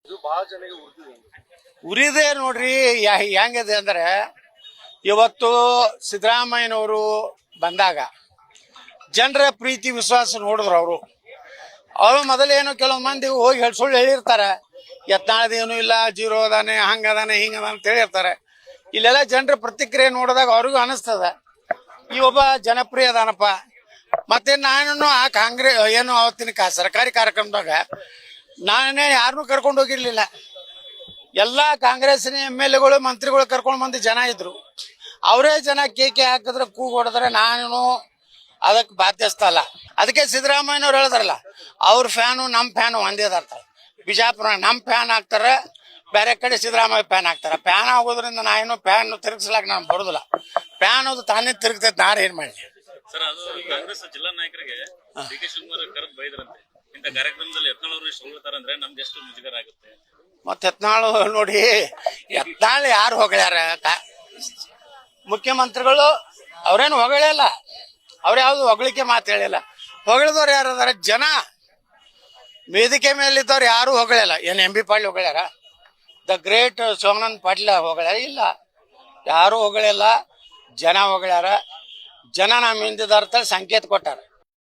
ಇದು ಬಹಳ ಜನಕ್ಕೆ ಉರಿದಿದೆ. ಉರಿದೆ ನೋಡ್ರಿ. ಹೆಂಗಿದೆ ಅಂದ್ರೆ ಇವತ್ತು ಸಿದ್ದರಾಮಯ್ಯನವರು ಬಂದಾಗ ಜನರ ಪ್ರೀತಿ ವಿಶ್ವಾಸ ನೋಡಿದ್ರು. ಅವರು ಮೊದಲೇನು ಕೆಲವೊಂದು ಮಂದಿ ಹೋಗಿ ಸುಳ್ಳು ಹೇಳಿರ್ತಾರೆ, ಯತ್ನಾಳದೇನು ಇಲ್ಲ, ಜೀರೋ ಅದಾನೆ, ಹಂಗದಾನೆ, ಹಿಂಗದಾನೆ ಅಂತ ಹೇಳಿರ್ತಾರೆ. ಇಲ್ಲೆಲ್ಲ ಜನರ ಪ್ರತಿಕ್ರಿಯೆ ನೋಡಿದಾಗ ಅವ್ರಿಗೂ ಅನಿಸ್ತದ ಈ ಒಬ್ಬ ಜನಪ್ರಿಯ ಅದಾನಪ್ಪ. ಮತ್ತೆ ನಾನು ಆ ಕಾಂಗ್ರೆಸ್ ಏನು ಅವತ್ತಿನ ಸರ್ಕಾರಿ ಕಾರ್ಯಕ್ರಮದಾಗ ನಾನೇ ಯಾರನ್ನೂ ಕರ್ಕೊಂಡು ಹೋಗಿರ್ಲಿಲ್ಲ. ಎಲ್ಲ ಕಾಂಗ್ರೆಸ್ಸಿನ MLAಗಳು ಮಂತ್ರಿಗಳು ಕರ್ಕೊಂಡು ಬಂದು ಜನ ಇದ್ರು. ಅವರೇ ಜನ ಕೇಕೆ ಹಾಕಿದ್ರೆ ಕೂಗು ಹೊಡೆದ್ರೆ ನಾನು ಅದಕ್ಕೆ ಬಾಧ್ಯಸ್ಥ ಅಲ್ಲ. ಅದಕ್ಕೆ ಸಿದ್ದರಾಮಯ್ಯನವ್ರು ಹೇಳಿದ್ರಲ್ಲ, ಅವ್ರ ಫ್ಯಾನು ನಮ್ಮ ಫ್ಯಾನು ಒಂದೇ ಅದಾರ್ತಾರೆ. ಬಿಜಾಪುರ ನಮ್ಮ ಫ್ಯಾನ್ ಹಾಕ್ತಾರೆ, ಬೇರೆ ಕಡೆ ಸಿದ್ದರಾಮಯ್ಯ ಫ್ಯಾನ್ ಹಾಕ್ತಾರೆ. ಫ್ಯಾನ್ ಆಗೋದ್ರಿಂದ ನಾನೇನು ಫ್ಯಾನ್ ತಿರುಗಿಸ್ಲಾಕ ನಾನು ಬರೋದಿಲ್ಲ. ಫ್ಯಾನ್ ಅದು ತಾನೇ ತಿರುಗ್ತೈತೆ, ನಾನು ಏನ್ ಮಾಡಿ. ಸರ್, ಅದು ಕಾಂಗ್ರೆಸ್ ಜಿಲ್ಲಾ ನಾಯಕರಿಗೆ ಡಿ.ಕೆ. ಶಿವಕುಮಾರ್ ಕರೆದು ಬೈದ್ರಂತೆ. ಇಂಥ ಕಾರ್ಯಕ್ರಮದಲ್ಲಿ ಯತ್ನಾಳ್ ಅವರು ಇಷ್ಟು ಹೊಗಳ್ತಾರಂದ್ರೆ ನಮ್ಗೆ ಎಷ್ಟು ಮುಜುಗರ ಆಗುತ್ತೆ. ಮತ್ತೆ ಯತ್ನಾಳು ನೋಡಿ, ಯತ್ನಾಳ್ ಯಾರು ಹೊಗಳ್ಯಾರ? ಮುಖ್ಯಮಂತ್ರಿಗಳು ಅವ್ರೇನು ಹೊಗಳಿಲ್ಲ, ಅವ್ರು ಯಾವ್ದು ಹೊಗಳಿಕೆ ಮಾತು ಹೇಳಿಲ್ಲ. ಹೊಗಳಿದವ್ರು ಯಾರು ಅದಾರ? ಜನ. ವೇದಿಕೆ ಮೇಲಿದ್ದವ್ರು ಯಾರು ಹೊಗಳಿಲ್ಲ. ಏನು MB ಪಾಟೀಲ್ ಹೊಗ್ಯಾರ? ದ ಗ್ರೇಟ್ ಸೋಮನಾಥ್ ಪಾಟೀಲ್ ಹೊಗ್ಯಾರ? ಇಲ್ಲ, ಯಾರು ಹೊಗಳಿಲ್ಲ. ಜನ ಹೊಗ್ಯಾರ. ಜನ ನಮ್ಮ ಹಿಂದಿದಾರ ಸಂಕೇತ ಕೊಟ್ಟಾರ.